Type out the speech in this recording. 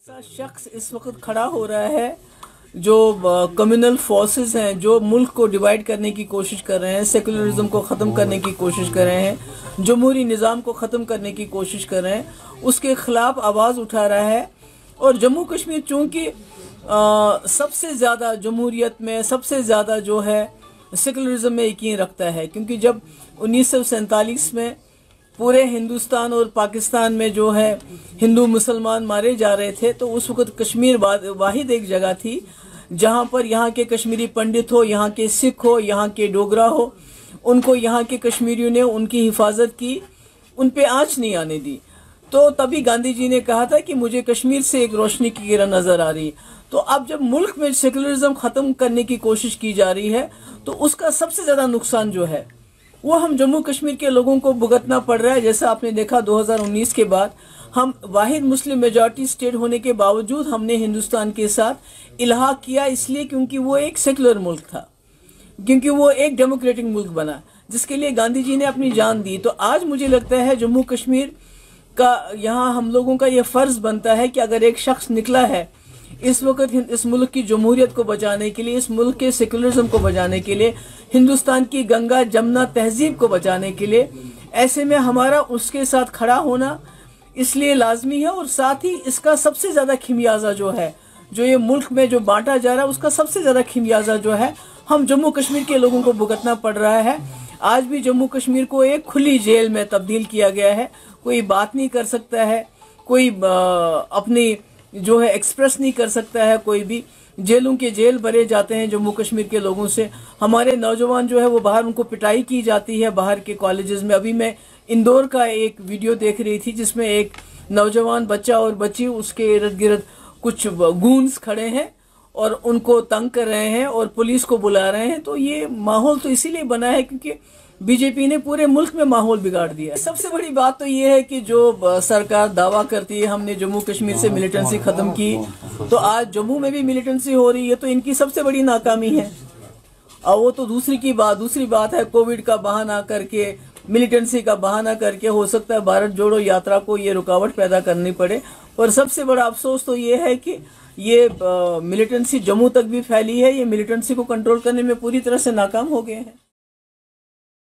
ऐसा शख्स इस वक्त खड़ा हो रहा है जो कम्युनल फोर्सेस हैं, जो मुल्क को डिवाइड करने की कोशिश कर रहे हैं, सेकुलरिज्म को ख़त्म करने की कोशिश कर रहे हैं, जमहूरी निज़ाम को ख़त्म करने की कोशिश कर रहे हैं, उसके ख़िलाफ़ आवाज़ उठा रहा है। और जम्मू कश्मीर चूँकि सबसे ज़्यादा जमहूरियत में, सबसे ज़्यादा जो है सेकुलरिज्म में यकीन रखता है, क्योंकि जब 1947 में पूरे हिंदुस्तान और पाकिस्तान में जो है हिंदू मुसलमान मारे जा रहे थे, तो उस वक्त कश्मीर वाहिद एक जगह थी जहां पर यहाँ के कश्मीरी पंडित हो, यहाँ के सिख हो, यहाँ के डोगरा हो, उनको यहाँ के कश्मीरियों ने उनकी हिफाजत की, उन पे आँच नहीं आने दी। तो तभी गांधी जी ने कहा था कि मुझे कश्मीर से एक रोशनी की किरण नजर आ रही है। तो अब जब मुल्क में सेकुलरिज्म खत्म करने की कोशिश की जा रही है, तो उसका सबसे ज्यादा नुकसान जो है वो हम जम्मू कश्मीर के लोगों को भुगतना पड़ रहा है। जैसा आपने देखा 2019 के बाद हम वाहिद मुस्लिम मेजॉरिटी स्टेट होने के बावजूद हमने हिंदुस्तान के साथ इल्हाक किया, इसलिए क्योंकि वो एक सेकुलर मुल्क था, क्योंकि वो एक डेमोक्रेटिक मुल्क बना जिसके लिए गांधी जी ने अपनी जान दी। तो आज मुझे लगता है जम्मू कश्मीर का, यहाँ हम लोगों का ये फर्ज बनता है कि अगर एक शख्स निकला है इस वक्त इस मुल्क की जमहूरियत को बचाने के लिए, इस मुल्क के सेकुलरिज्म को बचाने के लिए, हिंदुस्तान की गंगा जमुना तहजीब को बचाने के लिए, ऐसे में हमारा उसके साथ खड़ा होना इसलिए लाजमी है। और साथ ही इसका सबसे ज़्यादा खिमियाजा जो है, जो ये मुल्क में जो बांटा जा रहा है, उसका सबसे ज़्यादा खिमियाजा जो है हम जम्मू कश्मीर के लोगों को भुगतना पड़ रहा है। आज भी जम्मू कश्मीर को एक खुली जेल में तब्दील किया गया है, कोई बात नहीं कर सकता है, कोई अपनी जो है एक्सप्रेस नहीं कर सकता है, कोई भी जेलों के जेल भरे जाते हैं जम्मू कश्मीर के लोगों से। हमारे नौजवान जो है वो बाहर, उनको पिटाई की जाती है बाहर के कॉलेजेस में। अभी मैं इंदौर का एक वीडियो देख रही थी जिसमें एक नौजवान बच्चा और बच्ची, उसके इर्द गिर्द कुछ गूंस खड़े हैं और उनको तंग कर रहे हैं और पुलिस को बुला रहे हैं। तो ये माहौल तो इसीलिए बना है क्योंकि बीजेपी ने पूरे मुल्क में माहौल बिगाड़ दिया है। सबसे बड़ी बात तो ये है कि जो सरकार दावा करती है हमने जम्मू कश्मीर से मिलिटेंसी खत्म की, तो आज जम्मू में भी मिलिटेंसी हो रही है, तो इनकी सबसे बड़ी नाकामी है। और वो तो दूसरी बात है, कोविड का बहाना करके, मिलिटेंसी का बहाना करके हो सकता है भारत जोड़ो यात्रा को ये रुकावट पैदा करनी पड़े। और सबसे बड़ा अफसोस तो ये है कि ये मिलिटेंसी जम्मू तक भी फैली है, ये मिलिटेंसी को कंट्रोल करने में पूरी तरह से नाकाम हो गए हैं।